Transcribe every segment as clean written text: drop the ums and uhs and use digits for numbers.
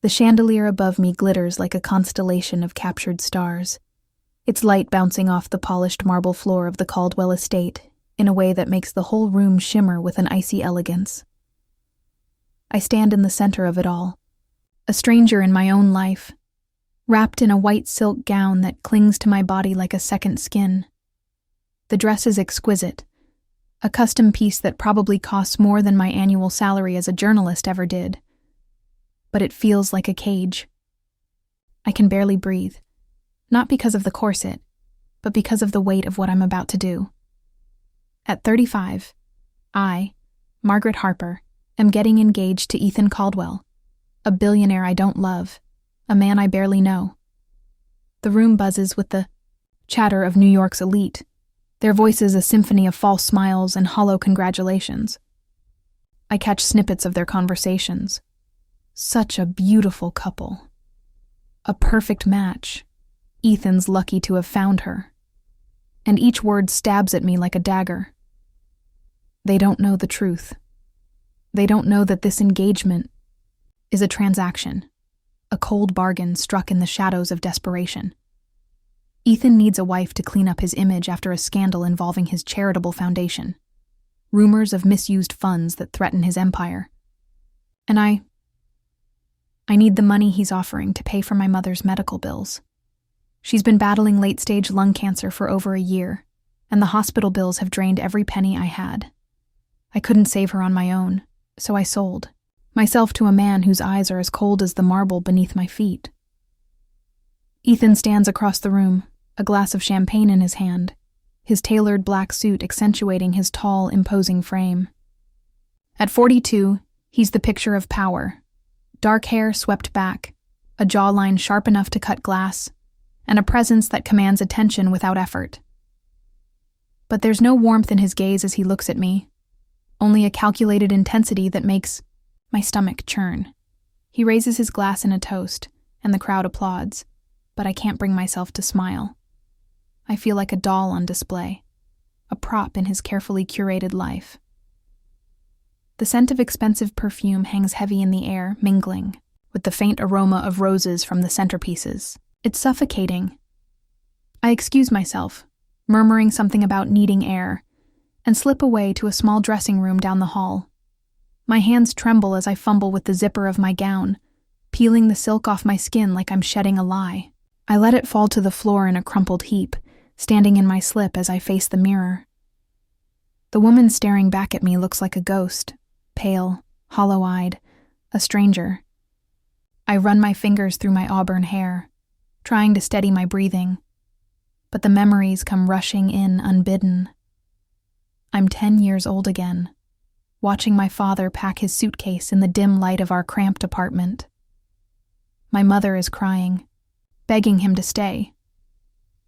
The chandelier above me glitters like a constellation of captured stars, its light bouncing off the polished marble floor of the Caldwell estate in a way that makes the whole room shimmer with an icy elegance. I stand in the center of it all, a stranger in my own life, wrapped in a white silk gown that clings to my body like a second skin. The dress is exquisite, a custom piece that probably costs more than my annual salary as a journalist ever did. But it feels like a cage. I can barely breathe, not because of the corset, but because of the weight of what I'm about to do. At 35, I, Margaret Harper, am getting engaged to Ethan Caldwell, a billionaire I don't love, a man I barely know. The room buzzes with the chatter of New York's elite, their voices a symphony of false smiles and hollow congratulations. I catch snippets of their conversations. Such a beautiful couple. A perfect match. Ethan's lucky to have found her. And each word stabs at me like a dagger. They don't know the truth. They don't know that this engagement is a transaction, a cold bargain struck in the shadows of desperation. Ethan needs a wife to clean up his image after a scandal involving his charitable foundation, rumors of misused funds that threaten his empire. And I need the money he's offering to pay for my mother's medical bills. She's been battling late-stage lung cancer for over a year, and the hospital bills have drained every penny I had. I couldn't save her on my own, so I sold myself to a man whose eyes are as cold as the marble beneath my feet. Ethan stands across the room, a glass of champagne in his hand, his tailored black suit accentuating his tall, imposing frame. At 42, he's the picture of power. Dark hair swept back, a jawline sharp enough to cut glass, and a presence that commands attention without effort. But there's no warmth in his gaze as he looks at me, only a calculated intensity that makes my stomach churn. He raises his glass in a toast, and the crowd applauds, but I can't bring myself to smile. I feel like a doll on display, a prop in his carefully curated life. The scent of expensive perfume hangs heavy in the air, mingling with the faint aroma of roses from the centerpieces. It's suffocating. I excuse myself, murmuring something about needing air, and slip away to a small dressing room down the hall. My hands tremble as I fumble with the zipper of my gown, peeling the silk off my skin like I'm shedding a lie. I let it fall to the floor in a crumpled heap, standing in my slip as I face the mirror. The woman staring back at me looks like a ghost, pale, hollow-eyed, a stranger. I run my fingers through my auburn hair, trying to steady my breathing, but the memories come rushing in unbidden. I'm 10 years old again, watching my father pack his suitcase in the dim light of our cramped apartment. My mother is crying, begging him to stay,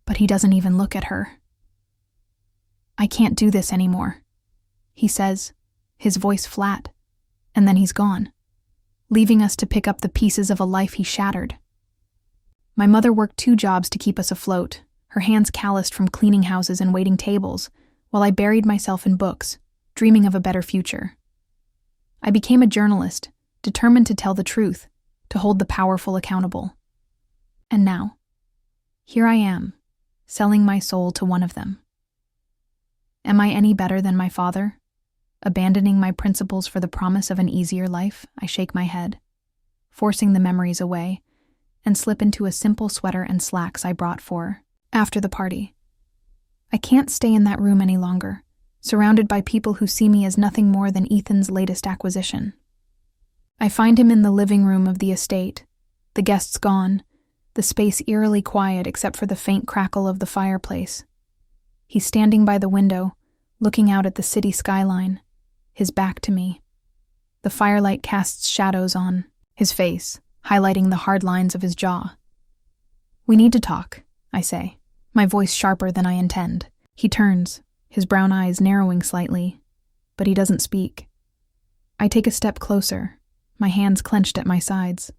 but he doesn't even look at her. "I can't do this anymore," he says, his voice flat, and then he's gone, leaving us to pick up the pieces of a life he shattered. My mother worked 2 jobs to keep us afloat, her hands calloused from cleaning houses and waiting tables, while I buried myself in books, dreaming of a better future. I became a journalist, determined to tell the truth, to hold the powerful accountable. And now, here I am, selling my soul to one of them. Am I any better than my father? Abandoning my principles for the promise of an easier life, I shake my head, forcing the memories away, and slip into a simple sweater and slacks I brought for after the party. I can't stay in that room any longer, surrounded by people who see me as nothing more than Ethan's latest acquisition. I find him in the living room of the estate, the guests gone, the space eerily quiet except for the faint crackle of the fireplace. He's standing by the window, looking out at the city skyline, his back to me. The firelight casts shadows on his face, highlighting the hard lines of his jaw. "We need to talk," I say, my voice sharper than I intend. He turns, his brown eyes narrowing slightly, but he doesn't speak. I take a step closer, my hands clenched at my sides.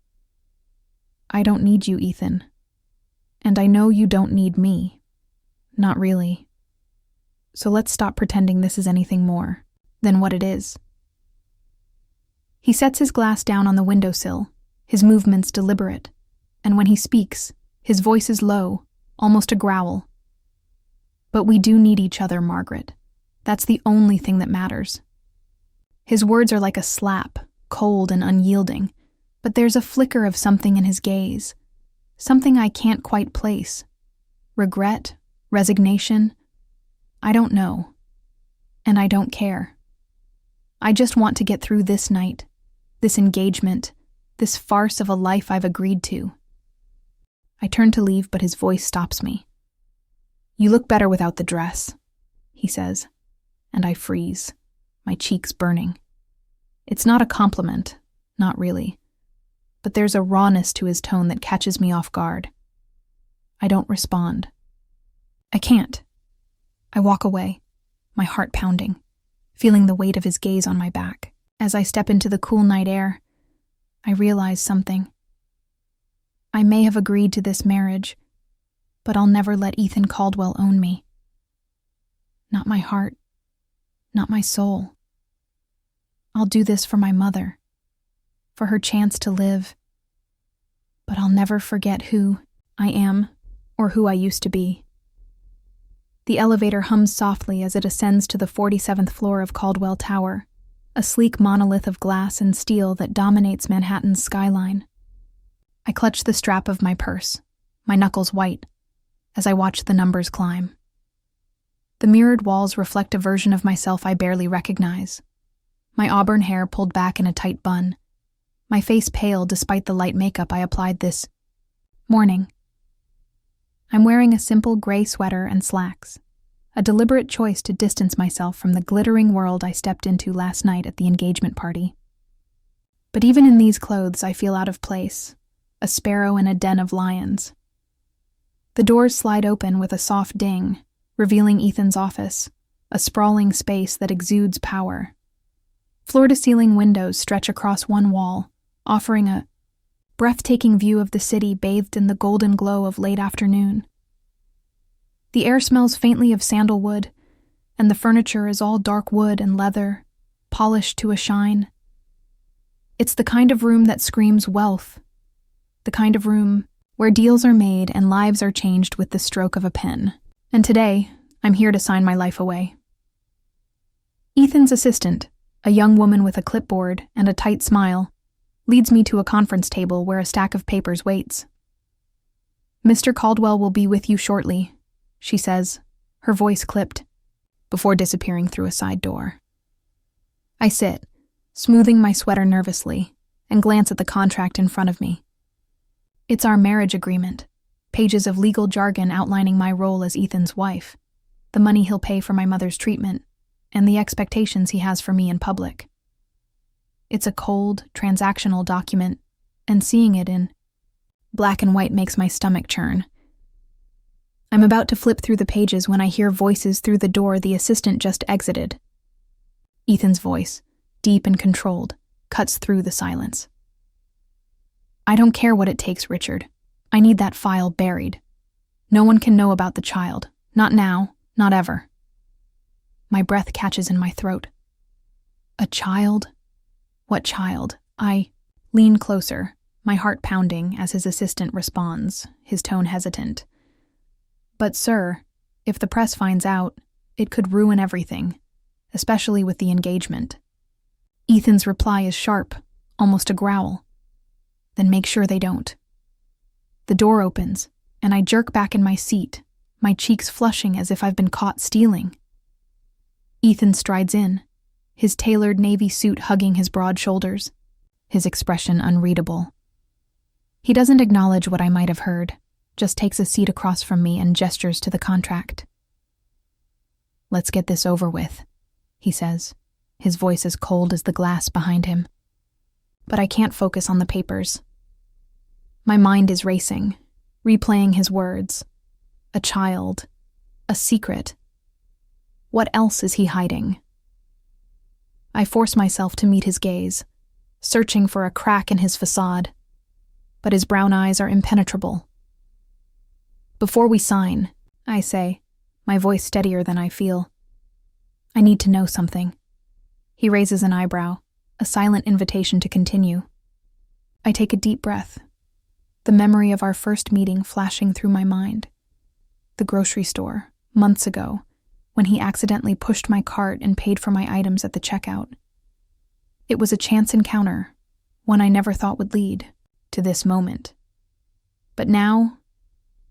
"I don't need you, Ethan. And I know you don't need me. Not really. So let's stop pretending this is anything more than what it is." He sets his glass down on the windowsill, his movements deliberate, and when he speaks, his voice is low, almost a growl. But we do need each other, Margaret. That's the only thing that matters. His words are like a slap, cold and unyielding, but there's a flicker of something in his gaze, something I can't quite place. Regret? Resignation? I don't know. And I don't care. I just want to get through this night, this engagement, this farce of a life I've agreed to. I turn to leave, but his voice stops me. "You look better without the dress," he says, and I freeze, my cheeks burning. It's not a compliment, not really, but there's a rawness to his tone that catches me off guard. I don't respond. I can't. I walk away, my heart pounding, feeling the weight of his gaze on my back. As I step into the cool night air, I realize something. I may have agreed to this marriage, but I'll never let Ethan Caldwell own me. Not my heart, not my soul. I'll do this for my mother, for her chance to live, but I'll never forget who I am or who I used to be. The elevator hums softly as it ascends to the 47th floor of Caldwell Tower, a sleek monolith of glass and steel that dominates Manhattan's skyline. I clutch the strap of my purse, my knuckles white, as I watch the numbers climb. The mirrored walls reflect a version of myself I barely recognize. My auburn hair pulled back in a tight bun, my face pale despite the light makeup I applied this morning. I'm wearing a simple gray sweater and slacks, a deliberate choice to distance myself from the glittering world I stepped into last night at the engagement party. But even in these clothes, I feel out of place, a sparrow in a den of lions. The doors slide open with a soft ding, revealing Ethan's office, a sprawling space that exudes power. Floor-to-ceiling windows stretch across one wall, offering a breathtaking view of the city bathed in the golden glow of late afternoon. The air smells faintly of sandalwood, and the furniture is all dark wood and leather, polished to a shine. It's the kind of room that screams wealth, the kind of room where deals are made and lives are changed with the stroke of a pen. And today, I'm here to sign my life away. Ethan's assistant, a young woman with a clipboard and a tight smile, leads me to a conference table where a stack of papers waits. "Mr. Caldwell will be with you shortly," she says, her voice clipped, before disappearing through a side door. I sit, smoothing my sweater nervously, and glance at the contract in front of me. It's our marriage agreement, pages of legal jargon outlining my role as Ethan's wife, the money he'll pay for my mother's treatment, and the expectations he has for me in public. It's a cold, transactional document, and seeing it in black and white makes my stomach churn. I'm about to flip through the pages when I hear voices through the door the assistant just exited. Ethan's voice, deep and controlled, cuts through the silence. "I don't care what it takes, Richard. I need that file buried. No one can know about the child. Not now, not ever." My breath catches in my throat. A child? What child? I lean closer, my heart pounding as his assistant responds, his tone hesitant. "But sir, if the press finds out, it could ruin everything, especially with the engagement." Ethan's reply is sharp, almost a growl. "Then make sure they don't." The door opens, and I jerk back in my seat, my cheeks flushing as if I've been caught stealing. Ethan strides in, his tailored navy suit hugging his broad shoulders, his expression unreadable. He doesn't acknowledge what I might have heard, just takes a seat across from me and gestures to the contract. "Let's get this over with," he says, his voice as cold as the glass behind him. But I can't focus on the papers. My mind is racing, replaying his words. A child. A secret. What else is he hiding? I force myself to meet his gaze, searching for a crack in his facade, but his brown eyes are impenetrable. "Before we sign," I say, my voice steadier than I feel, "I need to know something." He raises an eyebrow, a silent invitation to continue. I take a deep breath, the memory of our first meeting flashing through my mind. The grocery store, months ago, when he accidentally pushed my cart and paid for my items at the checkout. It was a chance encounter, one I never thought would lead to this moment. But now,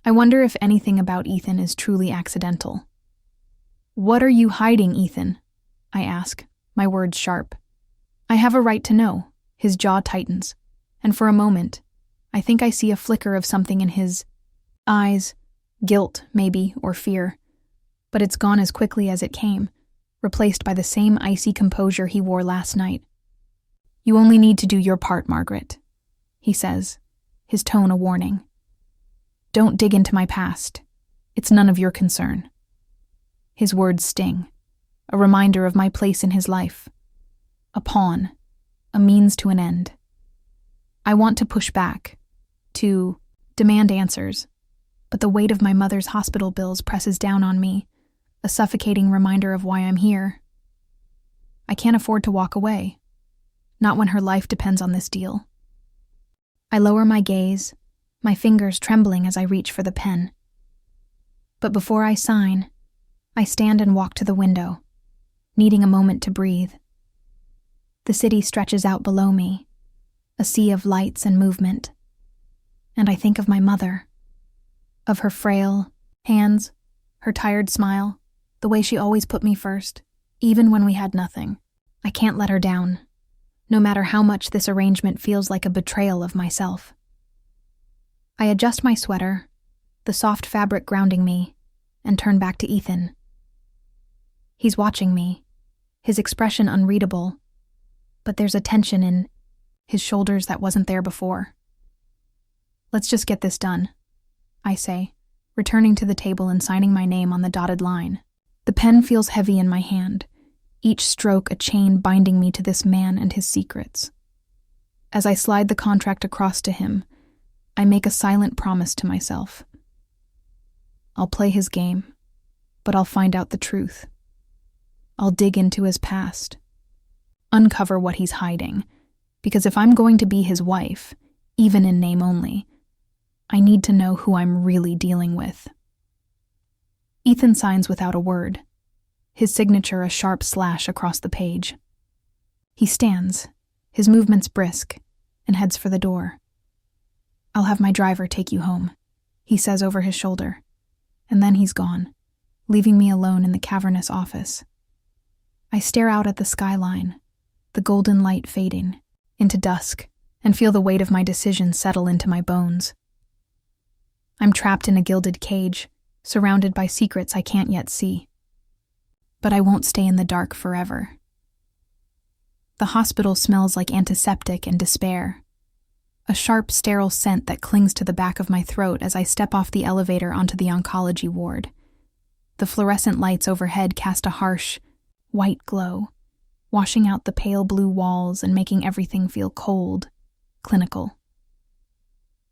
I wonder if anything about Ethan is truly accidental. "What are you hiding, Ethan?" I ask, my words sharp. I have a right to know. His jaw tightens, and for a moment, I think I see a flicker of something in his eyes, guilt, maybe, or fear. But it's gone as quickly as it came, replaced by the same icy composure he wore last night. "You only need to do your part, Margaret," he says, his tone a warning. "Don't dig into my past. It's none of your concern." His words sting, a reminder of my place in his life. A pawn, a means to an end. I want to push back, to demand answers, but the weight of my mother's hospital bills presses down on me, a suffocating reminder of why I'm here. I can't afford to walk away, not when her life depends on this deal. I lower my gaze, my fingers trembling as I reach for the pen. But before I sign, I stand and walk to the window, needing a moment to breathe. The city stretches out below me, a sea of lights and movement. And I think of my mother, of her frail hands, her tired smile, the way she always put me first, even when we had nothing. I can't let her down, no matter how much this arrangement feels like a betrayal of myself. I adjust my sweater, the soft fabric grounding me, and turn back to Ethan. He's watching me, his expression unreadable, but there's a tension in his shoulders that wasn't there before. "Let's just get this done," I say, returning to the table and signing my name on the dotted line. The pen feels heavy in my hand, each stroke a chain binding me to this man and his secrets. As I slide the contract across to him, I make a silent promise to myself. I'll play his game, but I'll find out the truth. I'll dig into his past, uncover what he's hiding, because if I'm going to be his wife, even in name only, I need to know who I'm really dealing with. Ethan signs without a word, his signature a sharp slash across the page. He stands, his movements brisk, and heads for the door. "I'll have my driver take you home," he says over his shoulder, and then he's gone, leaving me alone in the cavernous office. I stare out at the skyline, the golden light fading into dusk, and feel the weight of my decision settle into my bones. I'm trapped in a gilded cage, surrounded by secrets I can't yet see. But I won't stay in the dark forever. The hospital smells like antiseptic and despair, a sharp, sterile scent that clings to the back of my throat as I step off the elevator onto the oncology ward. The fluorescent lights overhead cast a harsh, white glow, washing out the pale blue walls and making everything feel cold, clinical.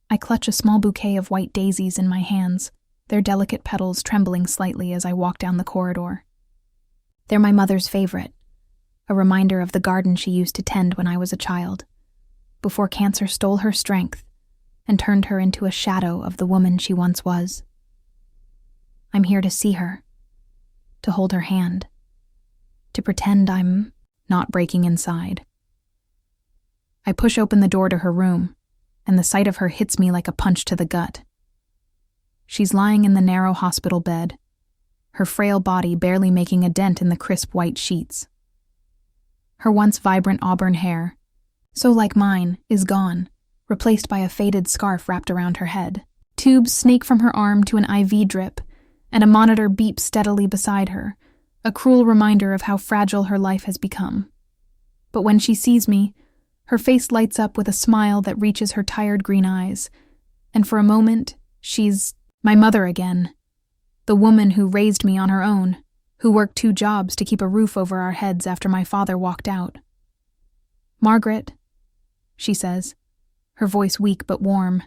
I clutch a small bouquet of white daisies in my hands, their delicate petals trembling slightly as I walk down the corridor. They're my mother's favorite, a reminder of the garden she used to tend when I was a child, before cancer stole her strength and turned her into a shadow of the woman she once was. I'm here to see her, to hold her hand, to pretend I'm not breaking inside. I push open the door to her room, and the sight of her hits me like a punch to the gut. She's lying in the narrow hospital bed, her frail body barely making a dent in the crisp white sheets. Her once vibrant auburn hair, so like mine, is gone, replaced by a faded scarf wrapped around her head. Tubes snake from her arm to an IV drip, and a monitor beeps steadily beside her, a cruel reminder of how fragile her life has become. But when she sees me, her face lights up with a smile that reaches her tired green eyes, and for a moment, she's my mother again, the woman who raised me on her own, who worked 2 jobs to keep a roof over our heads after my father walked out. "Margaret," she says, her voice weak but warm,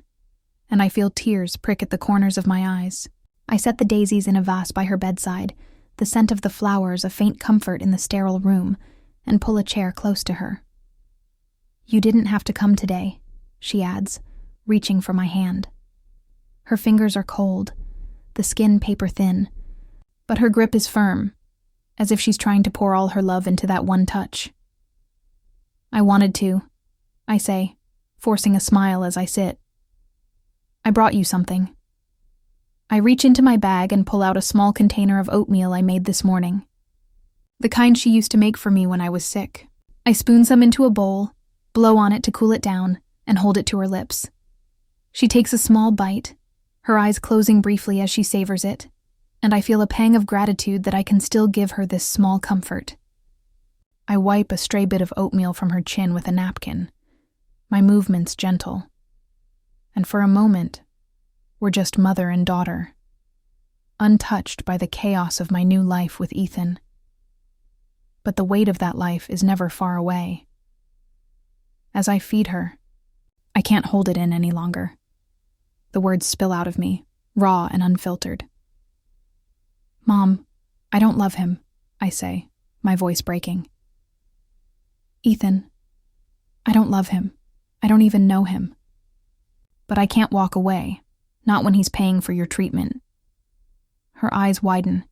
and I feel tears prick at the corners of my eyes. I set the daisies in a vase by her bedside, the scent of the flowers a faint comfort in the sterile room, and pull a chair close to her. "You didn't have to come today," she adds, reaching for my hand. Her fingers are cold, the skin paper thin, but her grip is firm, as if she's trying to pour all her love into that one touch. I wanted to, I say, forcing a smile as I sit. I brought you something. I reach into my bag and pull out a small container of oatmeal I made this morning. The kind she used to make for me when I was sick. I spoon some into a bowl, blow on it to cool it down, and hold it to her lips. She takes a small bite, her eyes closing briefly as she savors it, and I feel a pang of gratitude that I can still give her this small comfort. I wipe a stray bit of oatmeal from her chin with a napkin, my movements gentle. And for a moment, we're just mother and daughter, untouched by the chaos of my new life with Ethan. But the weight of that life is never far away. As I feed her, I can't hold it in any longer. The words spill out of me, raw and unfiltered. Mom, I don't love him, I say, my voice breaking. Ethan, I don't love him. I don't even know him. But I can't walk away, not when he's paying for your treatment. Her eyes widen,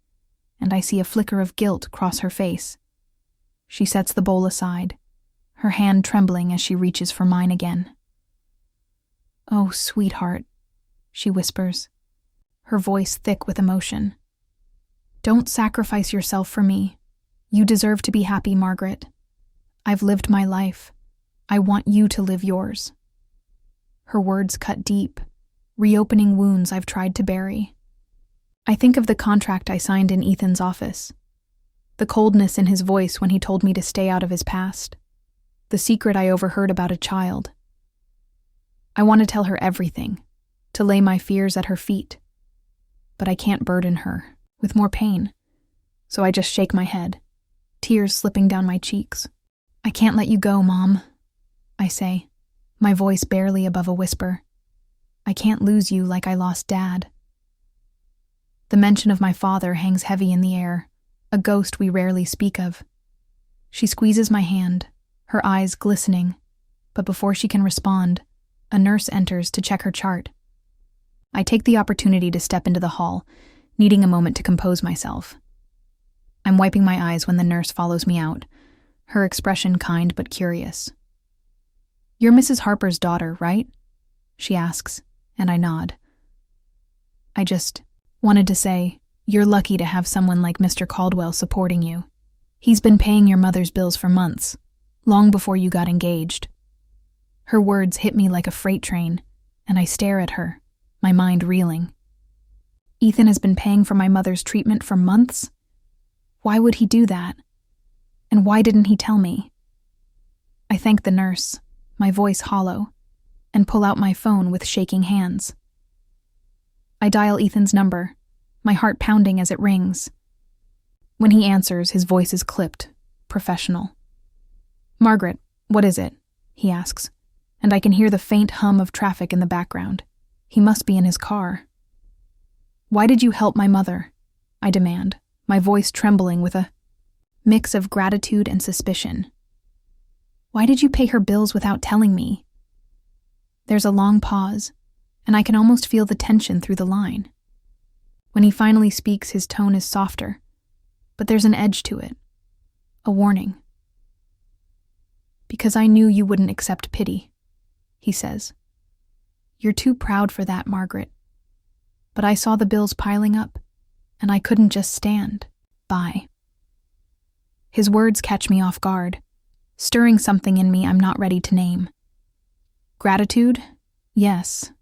and I see a flicker of guilt cross her face. She sets the bowl aside, her hand trembling as she reaches for mine again. Oh, sweetheart, she whispers, her voice thick with emotion. Don't sacrifice yourself for me. You deserve to be happy, Margaret. I've lived my life. I want you to live yours. Her words cut deep, reopening wounds I've tried to bury. I think of the contract I signed in Ethan's office, the coldness in his voice when he told me to stay out of his past, the secret I overheard about a child. I want to tell her everything, to lay my fears at her feet, but I can't burden her with more pain, so I just shake my head, tears slipping down my cheeks. I can't let you go, Mom, I say, my voice barely above a whisper. I can't lose you like I lost Dad. The mention of my father hangs heavy in the air, a ghost we rarely speak of. She squeezes my hand, her eyes glistening, but before she can respond, a nurse enters to check her chart. I take the opportunity to step into the hall, needing a moment to compose myself. I'm wiping my eyes when the nurse follows me out, her expression kind but curious. You're Mrs. Harper's daughter, right? She asks, and I nod. I just wanted to say, you're lucky to have someone like Mr. Caldwell supporting you. He's been paying your mother's bills for months, long before you got engaged. Her words hit me like a freight train, and I stare at her, my mind reeling. Ethan has been paying for my mother's treatment for months? Why would he do that? And why didn't he tell me? I thank the nurse, my voice hollow, and pull out my phone with shaking hands. I dial Ethan's number, my heart pounding as it rings. When he answers, his voice is clipped, professional. Margaret, what is it? He asks, and I can hear the faint hum of traffic in the background. He must be in his car. Why did you help my mother? I demand, my voice trembling with a mix of gratitude and suspicion. Why did you pay her bills without telling me? There's a long pause, and I can almost feel the tension through the line. When he finally speaks, his tone is softer, but there's an edge to it, a warning. Because I knew you wouldn't accept pity, he says. You're too proud for that, Margaret. But I saw the bills piling up, and I couldn't just stand by. His words catch me off guard, stirring something in me I'm not ready to name. Gratitude? Yes,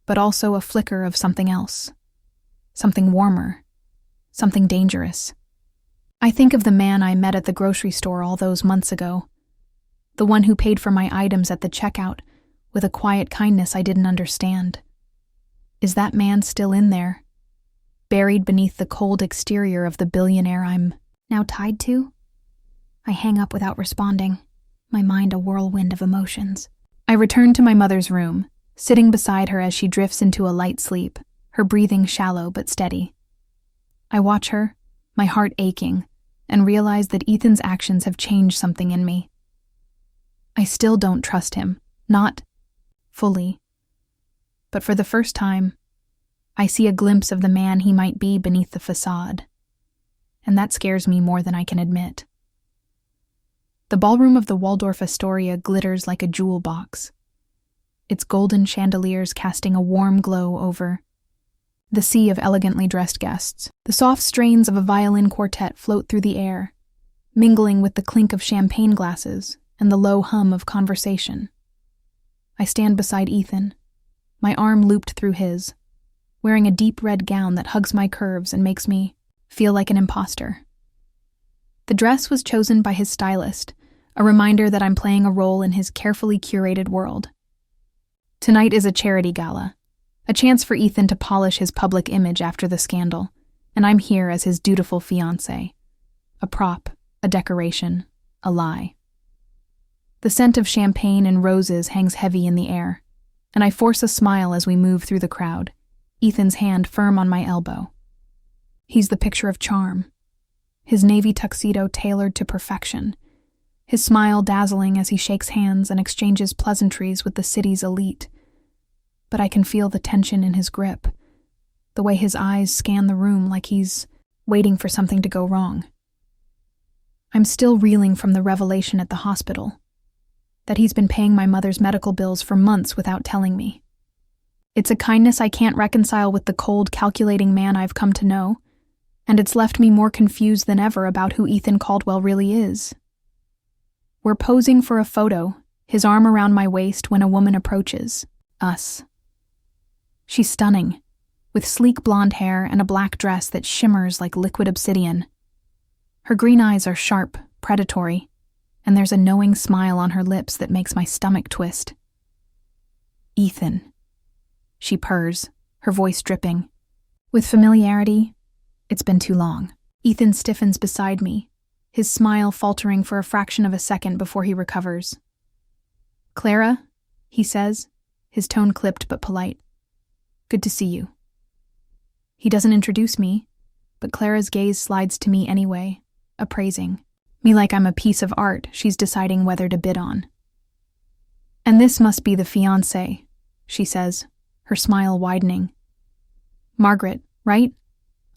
but also a flicker of something else. Something warmer. Something dangerous. I think of the man I met at the grocery store all those months ago. The one who paid for my items at the checkout with a quiet kindness I didn't understand. Is that man still in there, buried beneath the cold exterior of the billionaire I'm now tied to? I hang up without responding, my mind a whirlwind of emotions. I return to my mother's room, sitting beside her as she drifts into a light sleep, her breathing shallow but steady. I watch her, my heart aching, and realize that Ethan's actions have changed something in me. I still don't trust him, not fully. But for the first time, I see a glimpse of the man he might be beneath the facade. And that scares me more than I can admit. The ballroom of the Waldorf Astoria glitters like a jewel box, its golden chandeliers casting a warm glow over the sea of elegantly dressed guests. The soft strains of a violin quartet float through the air, mingling with the clink of champagne glasses and the low hum of conversation. I stand beside Ethan, my arm looped through his, wearing a deep red gown that hugs my curves and makes me feel like an imposter. The dress was chosen by his stylist, a reminder that I'm playing a role in his carefully curated world. Tonight is a charity gala, a chance for Ethan to polish his public image after the scandal, and I'm here as his dutiful fiancé. A prop, a decoration, a lie. The scent of champagne and roses hangs heavy in the air, and I force a smile as we move through the crowd, Ethan's hand firm on my elbow. He's the picture of charm, his navy tuxedo tailored to perfection, his smile dazzling as he shakes hands and exchanges pleasantries with the city's elite. But I can feel the tension in his grip, the way his eyes scan the room like he's waiting for something to go wrong. I'm still reeling from the revelation at the hospital, that he's been paying my mother's medical bills for months without telling me. It's a kindness I can't reconcile with the cold, calculating man I've come to know, and it's left me more confused than ever about who Ethan Caldwell really is. We're posing for a photo, his arm around my waist, when a woman approaches us. She's stunning, with sleek blonde hair and a black dress that shimmers like liquid obsidian. Her green eyes are sharp, predatory, and there's a knowing smile on her lips that makes my stomach twist. Ethan, she purrs, her voice dripping. With familiarity, it's been too long. Ethan stiffens beside me, his smile faltering for a fraction of a second before he recovers. Clara, he says, his tone clipped but polite. Good to see you. He doesn't introduce me, but Clara's gaze slides to me anyway, appraising me like I'm a piece of art she's deciding whether to bid on. And this must be the fiancé, she says, her smile widening. Margaret, right?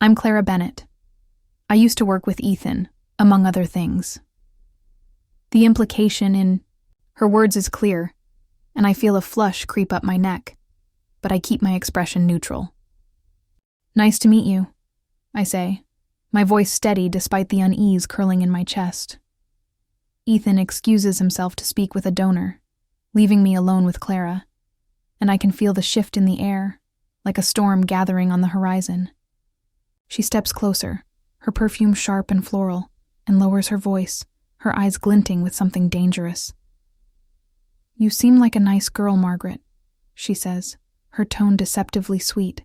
I'm Clara Bennett. I used to work with Ethan, among other things. The implication in her words is clear, and I feel a flush creep up my neck, but I keep my expression neutral. Nice to meet you, I say, my voice steady despite the unease curling in my chest. Ethan excuses himself to speak with a donor, leaving me alone with Clara, and I can feel the shift in the air, like a storm gathering on the horizon. She steps closer, her perfume sharp and floral, and lowers her voice, her eyes glinting with something dangerous. You seem like a nice girl, Margaret, she says, her tone deceptively sweet.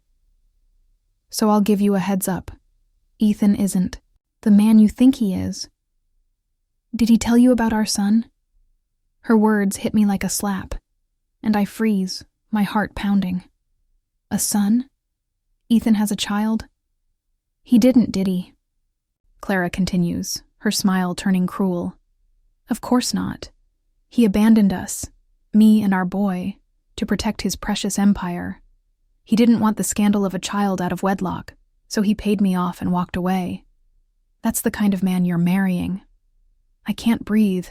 So I'll give you a heads up. Ethan isn't the man you think he is. Did he tell you about our son? Her words hit me like a slap, and I freeze, my heart pounding. A son? Ethan has a child? He didn't, did he? Clara continues, her smile turning cruel. Of course not. He abandoned us, me and our boy, to protect his precious empire. He didn't want the scandal of a child out of wedlock, so he paid me off and walked away. That's the kind of man you're marrying. I can't breathe.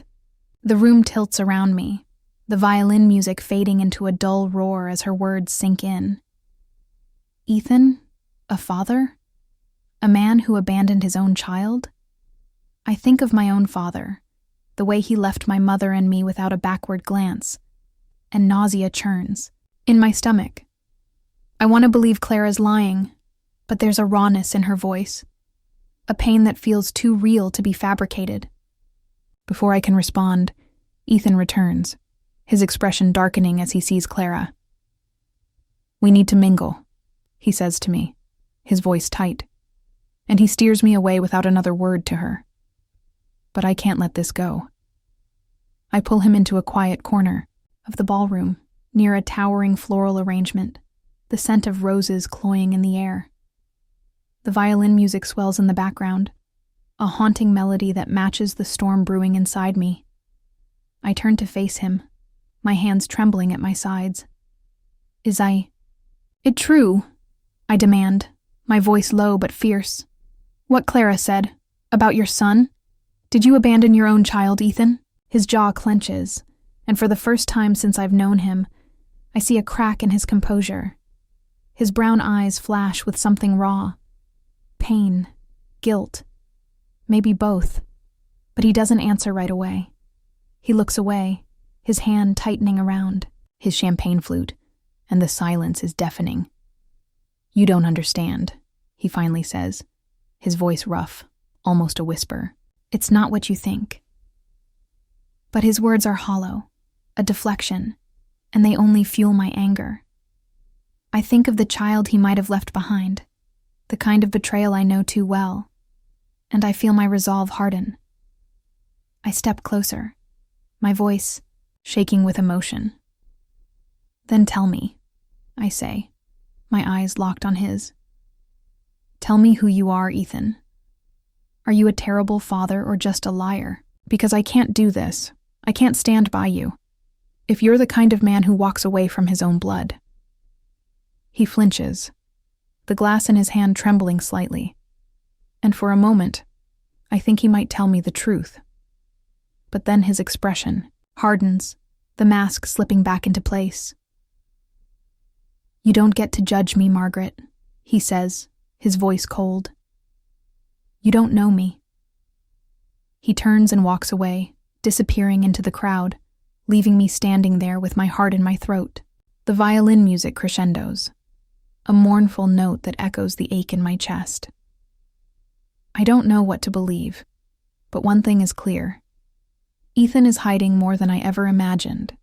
The room tilts around me, the violin music fading into a dull roar as her words sink in. Ethan? A father? A man who abandoned his own child? I think of my own father, the way he left my mother and me without a backward glance, and nausea churns in my stomach. I want to believe Clara's lying, but there's a rawness in her voice, a pain that feels too real to be fabricated. Before I can respond, Ethan returns, his expression darkening as he sees Clara. We need to mingle, he says to me, his voice tight, and he steers me away without another word to her. But I can't let this go. I pull him into a quiet corner of the ballroom, near a towering floral arrangement, the scent of roses cloying in the air. The violin music swells in the background, a haunting melody that matches the storm brewing inside me. I turn to face him, my hands trembling at my sides. It true? I demand, my voice low but fierce. What Clara said, about your son? Did you abandon your own child, Ethan? His jaw clenches, and for the first time since I've known him, I see a crack in his composure. His brown eyes flash with something raw. Pain, guilt, maybe both. But he doesn't answer right away. He looks away, his hand tightening around his champagne flute, and the silence is deafening. You don't understand, he finally says, his voice rough, almost a whisper. It's not what you think. But his words are hollow, a deflection, and they only fuel my anger. I think of the child he might have left behind, the kind of betrayal I know too well, and I feel my resolve harden. I step closer, my voice shaking with emotion. Then tell me, I say, my eyes locked on his. Tell me who you are, Ethan. Are you a terrible father or just a liar? Because I can't do this. I can't stand by you. If you're the kind of man who walks away from his own blood. He flinches, the glass in his hand trembling slightly. And for a moment, I think he might tell me the truth. But then his expression hardens, the mask slipping back into place. You don't get to judge me, Margaret, he says, his voice cold. You don't know me. He turns and walks away, disappearing into the crowd, leaving me standing there with my heart in my throat. The violin music crescendos, a mournful note that echoes the ache in my chest. I don't know what to believe, but one thing is clear. Ethan is hiding more than I ever imagined,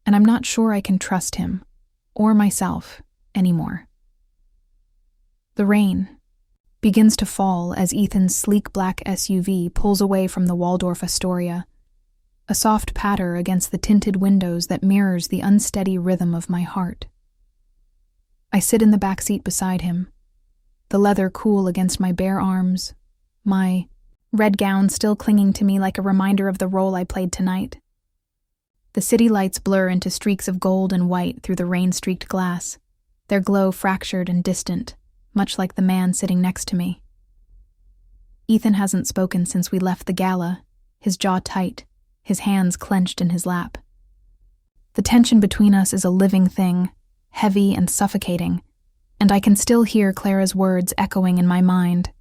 and I'm not sure I can trust him, or myself, anymore. The rain begins to fall as Ethan's sleek black SUV pulls away from the Waldorf Astoria, a soft patter against the tinted windows that mirrors the unsteady rhythm of my heart. I sit in the back seat beside him, the leather cool against my bare arms, my red gown still clinging to me like a reminder of the role I played tonight. The city lights blur into streaks of gold and white through the rain-streaked glass, their glow fractured and distant, much like the man sitting next to me. Ethan hasn't spoken since we left the gala, his jaw tight, his hands clenched in his lap. The tension between us is a living thing, heavy and suffocating, and I can still hear Clara's words echoing in my mind.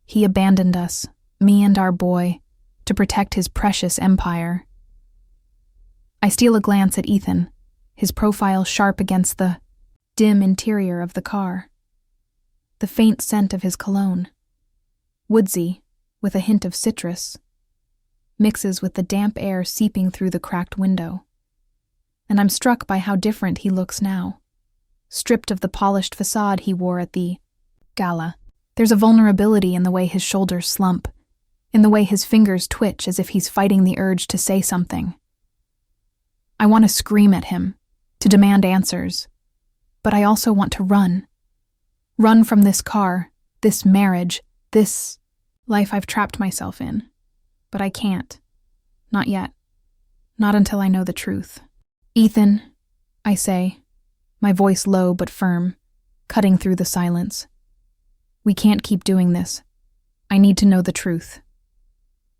He abandoned us, me and our boy, to protect his precious empire. I steal a glance at Ethan, his profile sharp against the dim interior of the car. The faint scent of his cologne, woodsy, with a hint of citrus, mixes with the damp air seeping through the cracked window. And I'm struck by how different he looks now, stripped of the polished facade he wore at the gala. There's a vulnerability in the way his shoulders slump, in the way his fingers twitch as if he's fighting the urge to say something. I want to scream at him, to demand answers, but I also want to run. Run from this car, this marriage, this life I've trapped myself in. But I can't. Not yet. Not until I know the truth. Ethan, I say, my voice low but firm, cutting through the silence. We can't keep doing this. I need to know the truth.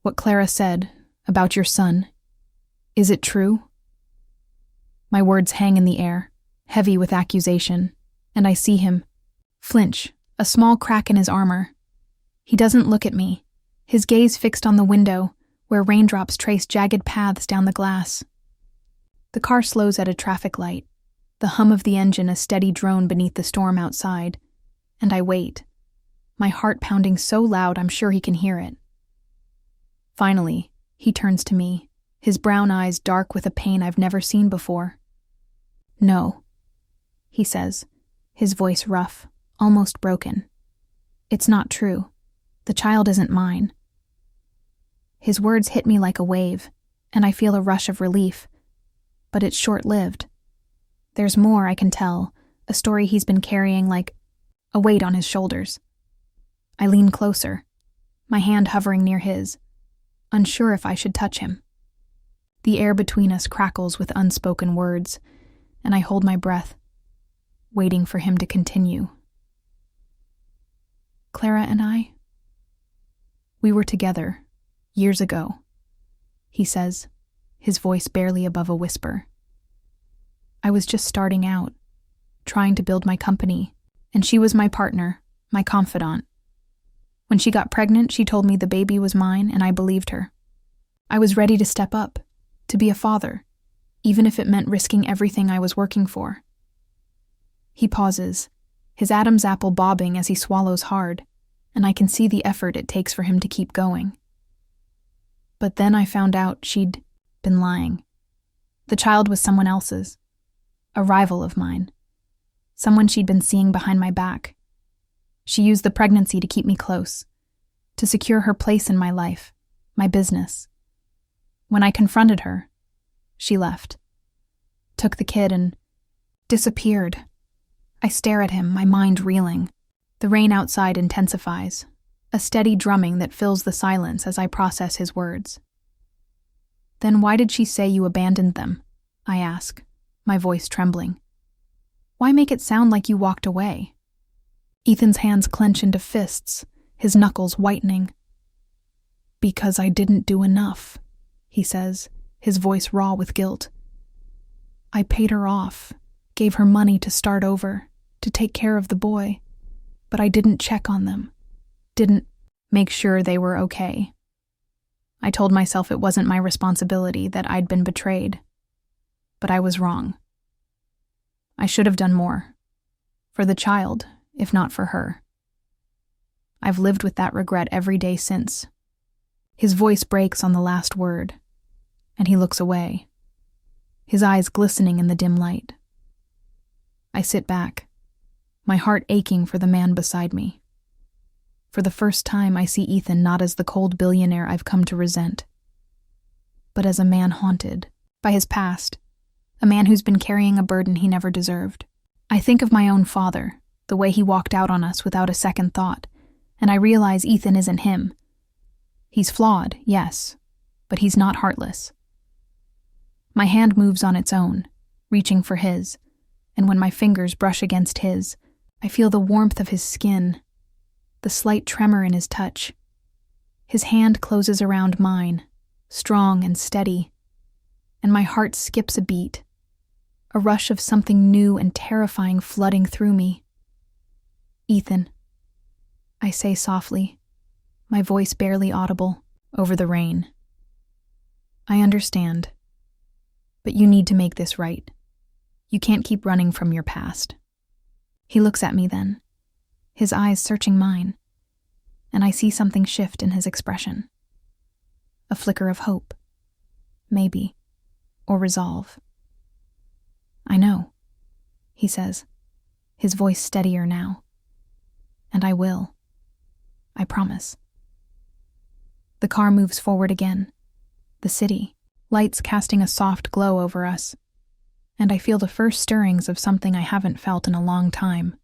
What Clara said about your son, is it true? My words hang in the air, heavy with accusation, and I see him flinch, a small crack in his armor. He doesn't look at me, his gaze fixed on the window, where raindrops trace jagged paths down the glass. The car slows at a traffic light, the hum of the engine a steady drone beneath the storm outside, and I wait, my heart pounding so loud I'm sure he can hear it. Finally, he turns to me, his brown eyes dark with a pain I've never seen before. No, he says, his voice rough, almost broken. It's not true. The child isn't mine. His words hit me like a wave, and I feel a rush of relief. But it's short-lived. There's more I can tell, a story he's been carrying like a weight on his shoulders. I lean closer, my hand hovering near his, unsure if I should touch him. The air between us crackles with unspoken words, and I hold my breath, waiting for him to continue. Clara and I, we were together years ago, he says, his voice barely above a whisper. I was just starting out, trying to build my company, and she was my partner, my confidant. When she got pregnant, she told me the baby was mine, and I believed her. I was ready to step up, to be a father, even if it meant risking everything I was working for. He pauses, his Adam's apple bobbing as he swallows hard, and I can see the effort it takes for him to keep going. But then I found out she'd been lying. The child was someone else's, a rival of mine, someone she'd been seeing behind my back. She used the pregnancy to keep me close, to secure her place in my life, my business. When I confronted her, she left, took the kid and disappeared. I stare at him, my mind reeling. The rain outside intensifies, a steady drumming that fills the silence as I process his words. Then why did she say you abandoned them? I ask, my voice trembling. Why make it sound like you walked away? Ethan's hands clench into fists, his knuckles whitening. Because I didn't do enough, he says, his voice raw with guilt. I paid her off, gave her money to start over, to take care of the boy, but I didn't check on them, didn't make sure they were okay. I told myself it wasn't my responsibility, that I'd been betrayed. But I was wrong. I should have done more. For the child, if not for her. I've lived with that regret every day since. His voice breaks on the last word, and he looks away, his eyes glistening in the dim light. I sit back, my heart aching for the man beside me. For the first time, I see Ethan not as the cold billionaire I've come to resent, but as a man haunted by his past, a man who's been carrying a burden he never deserved. I think of my own father, the way he walked out on us without a second thought, and I realize Ethan isn't him. He's flawed, yes, but he's not heartless. My hand moves on its own, reaching for his, and when my fingers brush against his, I feel the warmth of his skin, the slight tremor in his touch. His hand closes around mine, strong and steady, and my heart skips a beat, a rush of something new and terrifying flooding through me. Ethan, I say softly, my voice barely audible over the rain. I understand, but you need to make this right. You can't keep running from your past. He looks at me then, his eyes searching mine, and I see something shift in his expression. A flicker of hope, maybe, or resolve. I know, he says, his voice steadier now. And I will. I promise. The car moves forward again, the city, lights casting a soft glow over us, and I feel the first stirrings of something I haven't felt in a long time.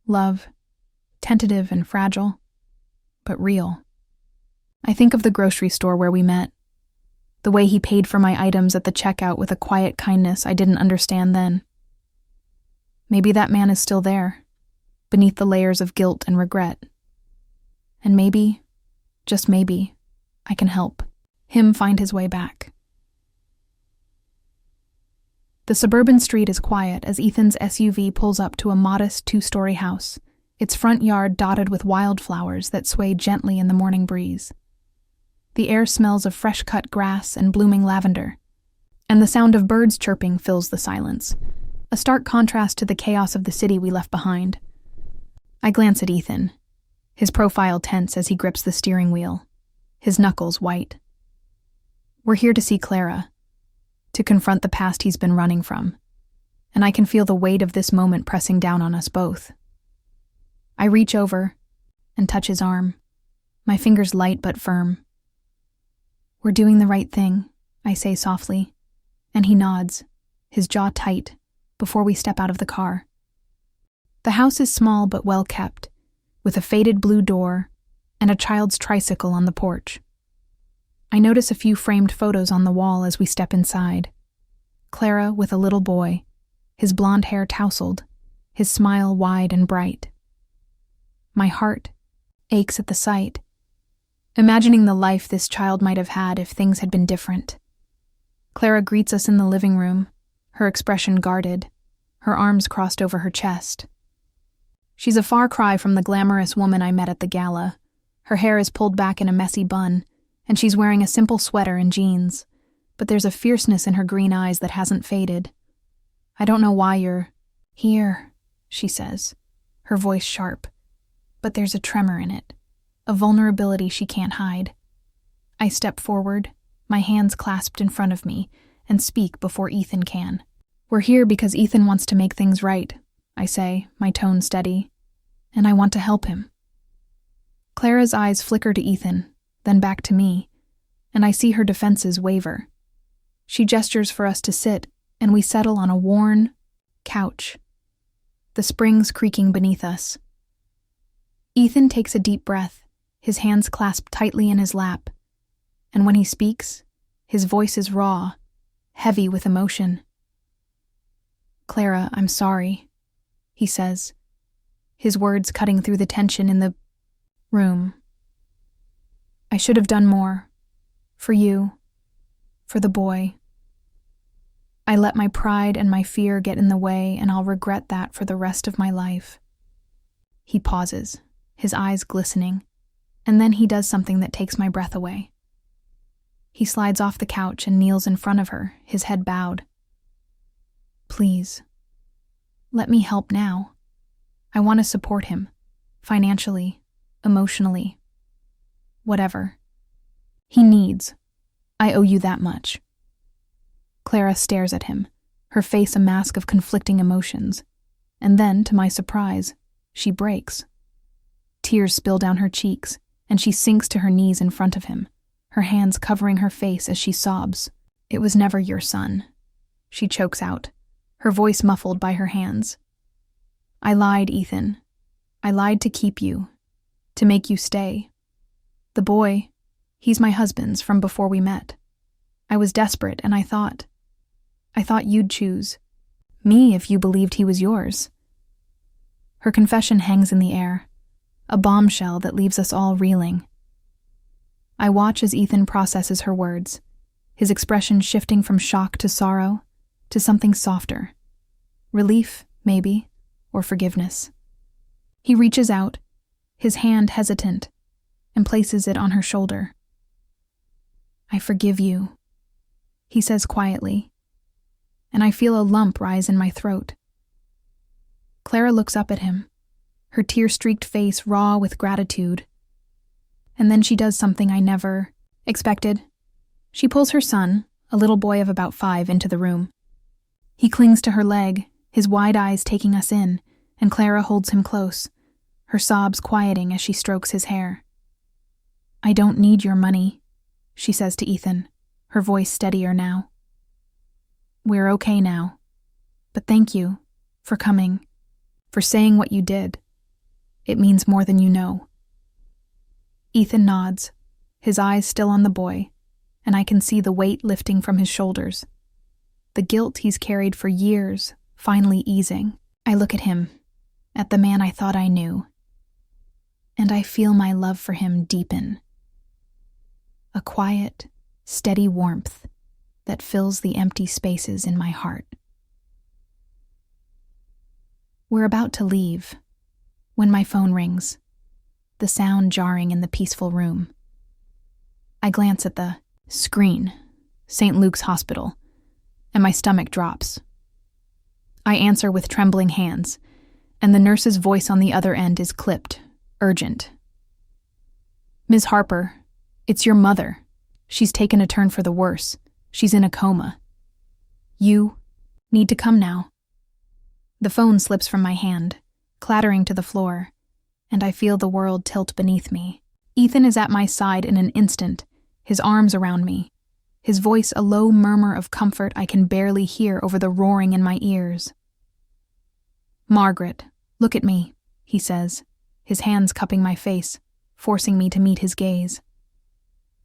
Love, tentative and fragile, but real. I think of the grocery store where we met, the way he paid for my items at the checkout with a quiet kindness I didn't understand then. Maybe that man is still there, beneath the layers of guilt and regret. And maybe, just maybe, I can help him find his way back. The suburban street is quiet as Ethan's SUV pulls up to a modest 2-story house, its front yard dotted with wildflowers that sway gently in the morning breeze. The air smells of fresh-cut grass and blooming lavender, and the sound of birds chirping fills the silence, a stark contrast to the chaos of the city we left behind. I glance at Ethan, his profile tense as he grips the steering wheel, his knuckles white. We're here to see Clara, to confront the past he's been running from, and I can feel the weight of this moment pressing down on us both. I reach over and touch his arm, my fingers light but firm. We're doing the right thing, I say softly, and he nods, his jaw tight, before we step out of the car. The house is small but well kept, with a faded blue door and a child's tricycle on the porch. I notice a few framed photos on the wall as we step inside. Clara with a little boy, his blonde hair tousled, his smile wide and bright. My heart aches at the sight, imagining the life this child might have had if things had been different. Clara greets us in the living room, her expression guarded, her arms crossed over her chest. She's a far cry from the glamorous woman I met at the gala. Her hair is pulled back in a messy bun, and she's wearing a simple sweater and jeans, but there's a fierceness in her green eyes that hasn't faded. "I don't know why you're here," she says, her voice sharp, but there's a tremor in it, a vulnerability she can't hide. I step forward, my hands clasped in front of me, and speak before Ethan can. "We're here because Ethan wants to make things right," I say, my tone steady, "and I want to help him." Clara's eyes flicker to Ethan, then back to me, and I see her defenses waver. She gestures for us to sit, and we settle on a worn couch, the springs creaking beneath us. Ethan takes a deep breath, his hands clasped tightly in his lap, and when he speaks, his voice is raw, heavy with emotion. "Clara, I'm sorry," he says, his words cutting through the tension in the room. "I should have done more. For you. For the boy. I let my pride and my fear get in the way, and I'll regret that for the rest of my life." He pauses, his eyes glistening, and then he does something that takes my breath away. He slides off the couch and kneels in front of her, his head bowed. "Please, let me help now. I want to support him, financially, emotionally, whatever he needs. I owe you that much." Clara stares at him, her face a mask of conflicting emotions, and then, to my surprise, she breaks. Tears spill down her cheeks, and she sinks to her knees in front of him, her hands covering her face as she sobs. "It was never your son," she chokes out, her voice muffled by her hands. "I lied, Ethan. I lied to keep you, to make you stay. The boy, he's my husband's from before we met. I was desperate, and I thought you'd choose me if you believed he was yours." Her confession hangs in the air, a bombshell that leaves us all reeling. I watch as Ethan processes her words, his expression shifting from shock to sorrow to something softer. Relief, maybe, or forgiveness. He reaches out, his hand hesitant, and places it on her shoulder. "I forgive you," he says quietly, and I feel a lump rise in my throat. Clara looks up at him, her tear-streaked face raw with gratitude. And then she does something I never expected. She pulls her son, a little boy of about 5, into the room. He clings to her leg, his wide eyes taking us in, and Clara holds him close, her sobs quieting as she strokes his hair. "I don't need your money," she says to Ethan, her voice steadier now. "We're okay now. But thank you for coming, for saying what you did. It means more than you know." Ethan nods, his eyes still on the boy, and I can see the weight lifting from his shoulders. The guilt he's carried for years finally easing. I look at him, at the man I thought I knew, and I feel my love for him deepen. A quiet, steady warmth that fills the empty spaces in my heart. We're about to leave when my phone rings, the sound jarring in the peaceful room. I glance at the screen, St. Luke's Hospital, and my stomach drops. I answer with trembling hands, and the nurse's voice on the other end is clipped, urgent. "Ms. Harper, it's your mother. She's taken a turn for the worse. She's in a coma. You need to come now." The phone slips from my hand, clattering to the floor, and I feel the world tilt beneath me. Ethan is at my side in an instant, his arms around me, his voice a low murmur of comfort I can barely hear over the roaring in my ears. "Margaret, look at me," he says, his hands cupping my face, forcing me to meet his gaze.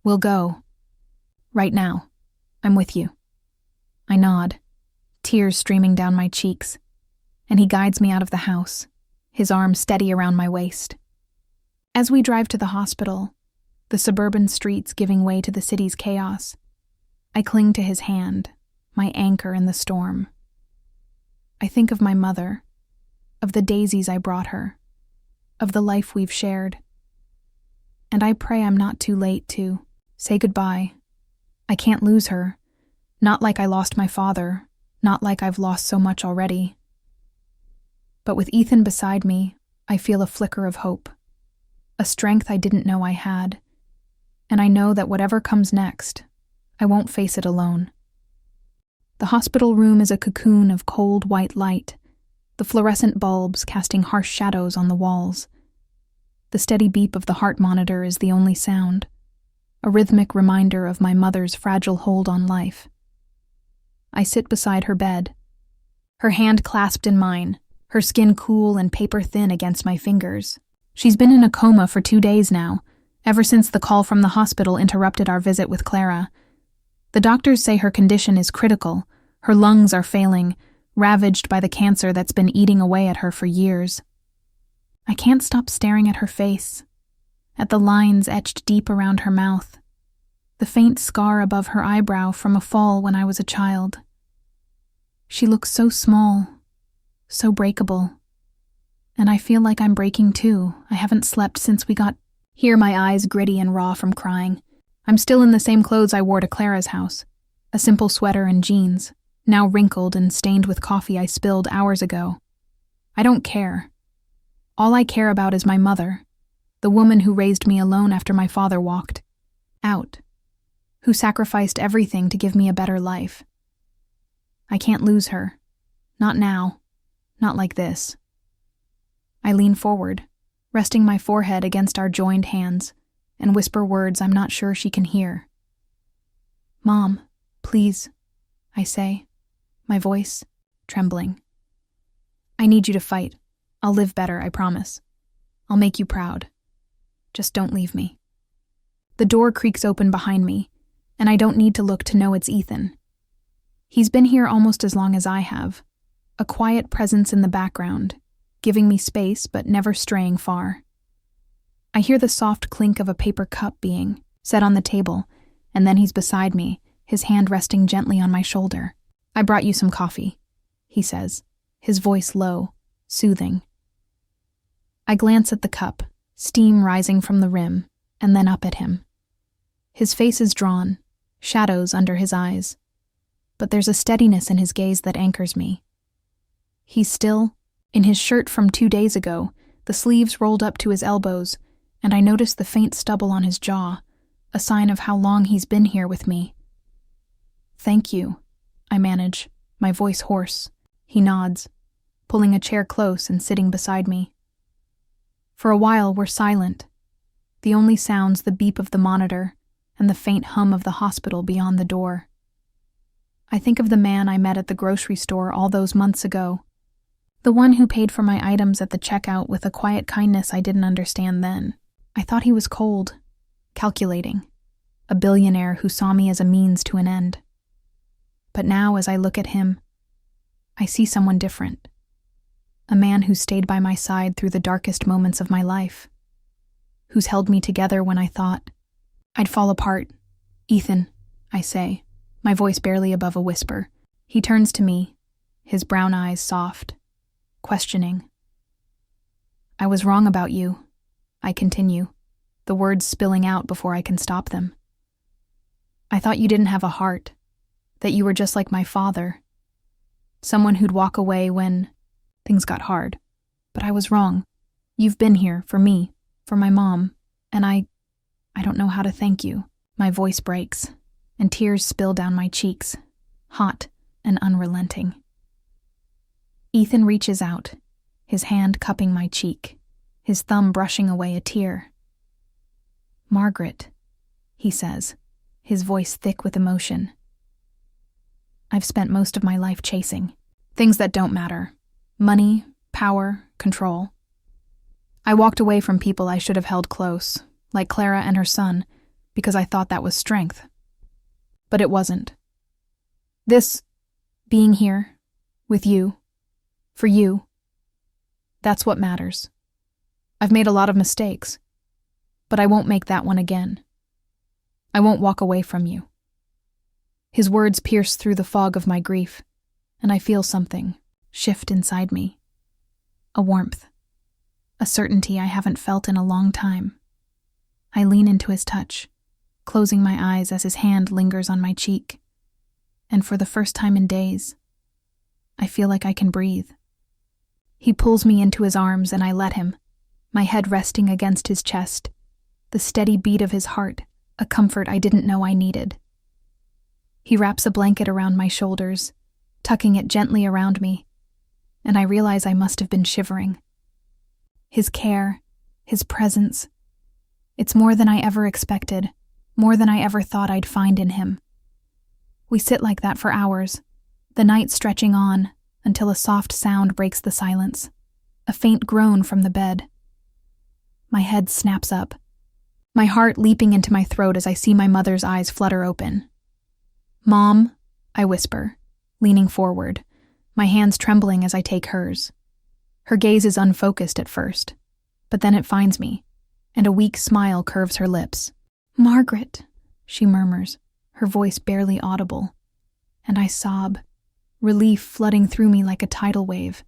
"We'll go. Right now. I'm with you. I nod, tears streaming down my cheeks, and he guides me out of the house, his arm steady around my waist. As we drive to the hospital, the suburban streets giving way to the city's chaos, I cling to his hand, my anchor in the storm. I think of my mother, of the daisies I brought her, of the life we've shared. And I pray I'm not too late to say goodbye. I can't lose her, not like I lost my father, not like I've lost so much already. But with Ethan beside me, I feel a flicker of hope, a strength I didn't know I had, and I know that whatever comes next, I won't face it alone. The hospital room is a cocoon of cold white light, the fluorescent bulbs casting harsh shadows on the walls. The steady beep of the heart monitor is the only sound, a rhythmic reminder of my mother's fragile hold on life. I sit beside her bed, her hand clasped in mine, her skin cool and paper-thin against my fingers. She's been in a coma for 2 days now, ever since the call from the hospital interrupted our visit with Clara. The doctors say her condition is critical, her lungs are failing, ravaged by the cancer that's been eating away at her for years. I can't stop staring at her face, at the lines etched deep around her mouth, the faint scar above her eyebrow from a fall when I was a child. She looks so small, so breakable, and I feel like I'm breaking too. I haven't slept since we got here, my eyes gritty and raw from crying. I'm still in the same clothes I wore to Clara's house, a simple sweater and jeans, now wrinkled and stained with coffee I spilled hours ago. I don't care. All I care about is my mother, the woman who raised me alone after my father walked out, who sacrificed everything to give me a better life. I can't lose her. Not now. Not like this. I lean forward, resting my forehead against our joined hands, and whisper words I'm not sure she can hear. "Mom, please," I say, my voice trembling. "I need you to fight. I'll live better, I promise. I'll make you proud. Just don't leave me." The door creaks open behind me, and I don't need to look to know it's Ethan. He's been here almost as long as I have, a quiet presence in the background, giving me space but never straying far. I hear the soft clink of a paper cup being set on the table, and then he's beside me, his hand resting gently on my shoulder. "I brought you some coffee," he says, his voice low, soothing. I glance at the cup, steam rising from the rim, and then up at him. His face is drawn, shadows under his eyes, but there's a steadiness in his gaze that anchors me. He's still, in his shirt from 2 days ago, the sleeves rolled up to his elbows, and I notice the faint stubble on his jaw, a sign of how long he's been here with me. "Thank you," I manage, my voice hoarse. He nods, pulling a chair close and sitting beside me. For a while, we're silent. The only sounds the beep of the monitor and the faint hum of the hospital beyond the door. I think of the man I met at the grocery store all those months ago, the one who paid for my items at the checkout with a quiet kindness I didn't understand then. I thought he was cold, calculating, a billionaire who saw me as a means to an end. But now, as I look at him, I see someone different. A man who stayed by my side through the darkest moments of my life, who's held me together when I thought I'd fall apart. "Ethan," I say, my voice barely above a whisper. He turns to me, his brown eyes soft, questioning. "I was wrong about you," I continue, the words spilling out before I can stop them. "I thought you didn't have a heart, that you were just like my father, someone who'd walk away when things got hard. But I was wrong. You've been here for me, for my mom, and I don't know how to thank you." My voice breaks, and tears spill down my cheeks, hot and unrelenting. Ethan reaches out, his hand cupping my cheek, his thumb brushing away a tear. "Margaret," he says, his voice thick with emotion. "I've spent most of my life chasing things that don't matter. Money, power, control. I walked away from people I should have held close, like Clara and her son, because I thought that was strength. But it wasn't. This, being here, with you, for you, that's what matters. I've made a lot of mistakes, but I won't make that one again. I won't walk away from you. His words pierce through the fog of my grief, and I feel something shift inside me. A warmth, a certainty I haven't felt in a long time. I lean into his touch, closing my eyes as his hand lingers on my cheek. And for the first time in days, I feel like I can breathe. He pulls me into his arms and I let him, my head resting against his chest, the steady beat of his heart, a comfort I didn't know I needed. He wraps a blanket around my shoulders, tucking it gently around me, and I realize I must have been shivering. His care, his presence, it's more than I ever expected, more than I ever thought I'd find in him. We sit like that for hours, the night stretching on until a soft sound breaks the silence, a faint groan from the bed. My head snaps up, my heart leaping into my throat as I see my mother's eyes flutter open. "Mom," I whisper, leaning forward, my hands trembling as I take hers. Her gaze is unfocused at first, but then it finds me, and a weak smile curves her lips. "Margaret," she murmurs, her voice barely audible, and I sob, relief flooding through me like a tidal wave.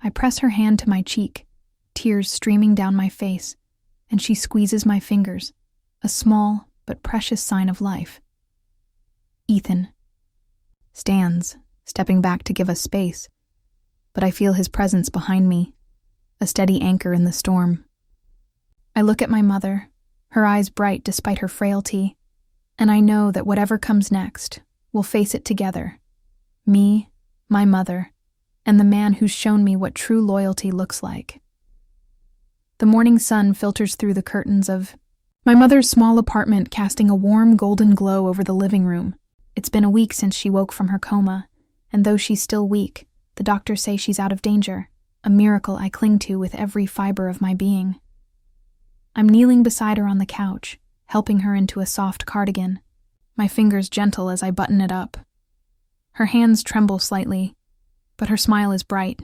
I press her hand to my cheek, tears streaming down my face, and she squeezes my fingers, a small but precious sign of life. Ethan stands, stepping back to give us space, but I feel his presence behind me, a steady anchor in the storm. I look at my mother, her eyes bright despite her frailty, and I know that whatever comes next, we'll face it together. Me, my mother, and the man who's shown me what true loyalty looks like. The morning sun filters through the curtains of my mother's small apartment, casting a warm golden glow over the living room. It's been a week since she woke from her coma, and though she's still weak, the doctors say she's out of danger, a miracle I cling to with every fiber of my being. I'm kneeling beside her on the couch, helping her into a soft cardigan, my fingers gentle as I button it up. Her hands tremble slightly, but her smile is bright,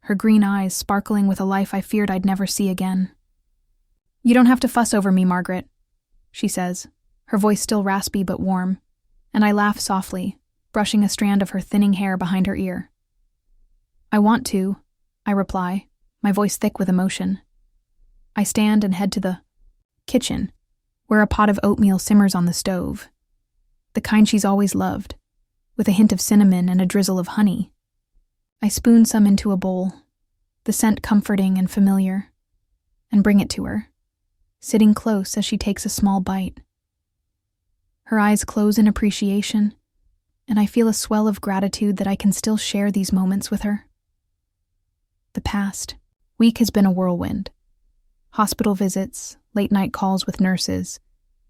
her green eyes sparkling with a life I feared I'd never see again. "You don't have to fuss over me, Margaret," she says, her voice still raspy but warm, and I laugh softly, brushing a strand of her thinning hair behind her ear. "I want to," I reply, my voice thick with emotion. I stand and head to the kitchen, where a pot of oatmeal simmers on the stove, the kind she's always loved, with a hint of cinnamon and a drizzle of honey. I spoon some into a bowl, the scent comforting and familiar, and bring it to her, sitting close as she takes a small bite. Her eyes close in appreciation, and I feel a swell of gratitude that I can still share these moments with her. The past week has been a whirlwind. Hospital visits, late-night calls with nurses,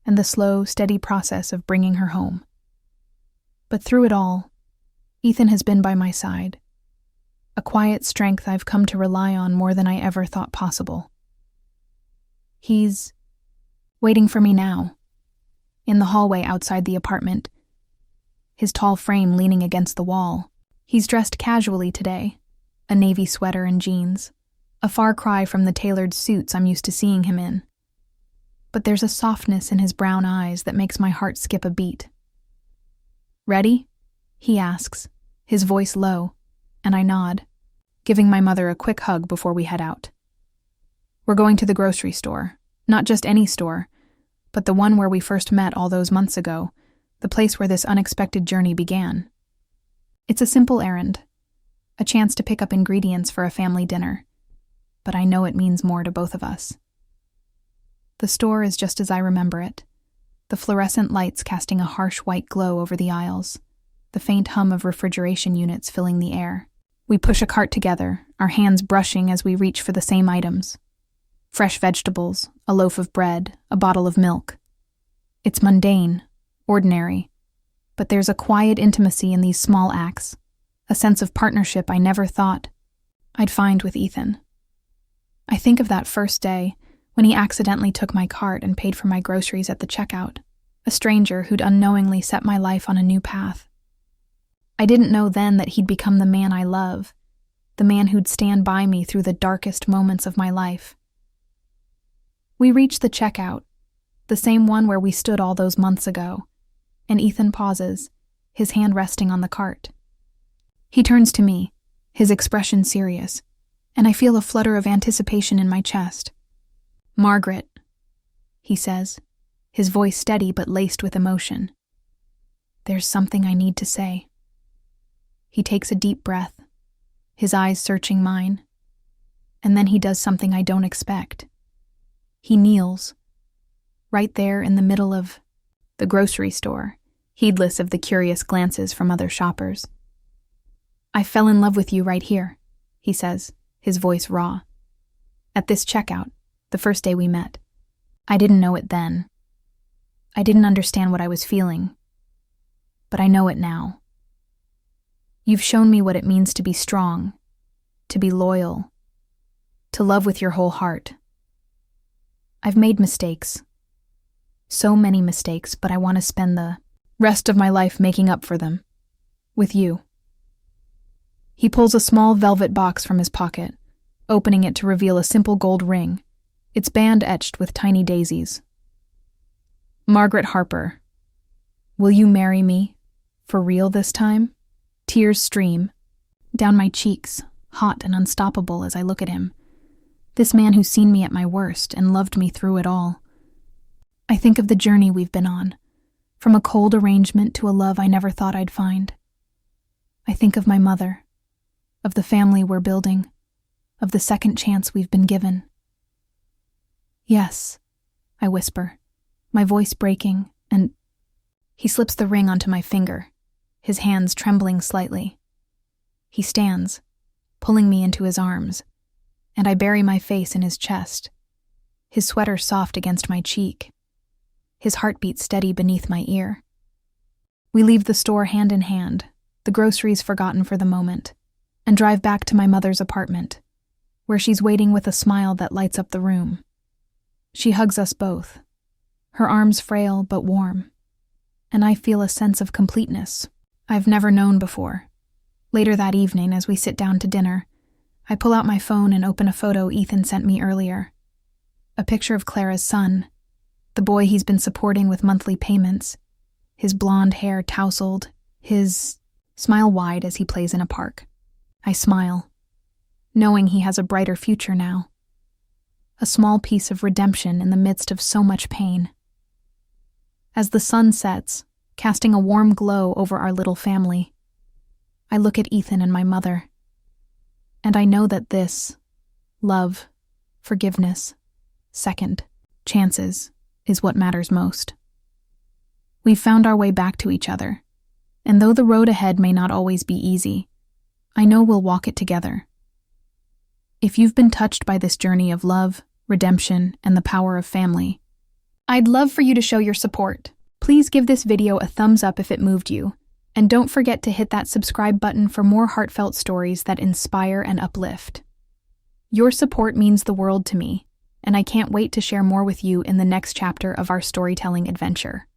and the slow, steady process of bringing her home. But through it all, Ethan has been by my side, a quiet strength I've come to rely on more than I ever thought possible. He's waiting for me now, in the hallway outside the apartment, his tall frame leaning against the wall. He's dressed casually today, a navy sweater and jeans, a far cry from the tailored suits I'm used to seeing him in. But there's a softness in his brown eyes that makes my heart skip a beat. "Ready?" he asks, his voice low, and I nod, giving my mother a quick hug before we head out. We're going to the grocery store, not just any store, but the one where we first met all those months ago, the place where this unexpected journey began. It's a simple errand, a chance to pick up ingredients for a family dinner, but I know it means more to both of us. The store is just as I remember it, the fluorescent lights casting a harsh white glow over the aisles, the faint hum of refrigeration units filling the air. We push a cart together, our hands brushing as we reach for the same items. Fresh vegetables, a loaf of bread, a bottle of milk. It's mundane, ordinary, but there's a quiet intimacy in these small acts, a sense of partnership I never thought I'd find with Ethan. I think of that first day when he accidentally took my cart and paid for my groceries at the checkout, a stranger who'd unknowingly set my life on a new path. I didn't know then that he'd become the man I love, the man who'd stand by me through the darkest moments of my life. We reached the checkout, the same one where we stood all those months ago, and Ethan pauses, his hand resting on the cart. He turns to me, his expression serious, and I feel a flutter of anticipation in my chest. "Margaret," he says, his voice steady but laced with emotion. "There's something I need to say." He takes a deep breath, his eyes searching mine, and then he does something I don't expect. He kneels, right there in the middle of the grocery store, heedless of the curious glances from other shoppers. "I fell in love with you right here," he says, his voice raw. "At this checkout, the first day we met. I didn't know it then. I didn't understand what I was feeling. But I know it now. You've shown me what it means to be strong, to be loyal, to love with your whole heart. I've made mistakes. So many mistakes, but I want to spend the rest of my life making up for them. With you." He pulls a small velvet box from his pocket, opening it to reveal a simple gold ring, its band etched with tiny daisies. "Margaret Harper, will you marry me? For real this time?" Tears stream down my cheeks, hot and unstoppable as I look at him. This man who's seen me at my worst and loved me through it all. I think of the journey we've been on, from a cold arrangement to a love I never thought I'd find. I think of my mother, of the family we're building, of the second chance we've been given. "Yes," I whisper, my voice breaking, and he slips the ring onto my finger, his hands trembling slightly. He stands, pulling me into his arms, and I bury my face in his chest, his sweater soft against my cheek, his heartbeat steady beneath my ear. We leave the store hand in hand, the groceries forgotten for the moment, and drive back to my mother's apartment, where she's waiting with a smile that lights up the room. She hugs us both, her arms frail but warm, and I feel a sense of completeness I've never known before. Later that evening, as we sit down to dinner, I pull out my phone and open a photo Ethan sent me earlier. A picture of Clara's son, the boy he's been supporting with monthly payments, his blonde hair tousled, his smile wide as he plays in a park. I smile, knowing he has a brighter future now. A small piece of redemption in the midst of so much pain. As the sun sets, casting a warm glow over our little family, I look at Ethan and my mother, and I know that this, love, forgiveness, second chances, is what matters most. We've found our way back to each other, and though the road ahead may not always be easy, I know we'll walk it together. If you've been touched by this journey of love, redemption, and the power of family, I'd love for you to show your support. Please give this video a thumbs up if it moved you, and don't forget to hit that subscribe button for more heartfelt stories that inspire and uplift. Your support means the world to me, and I can't wait to share more with you in the next chapter of our storytelling adventure.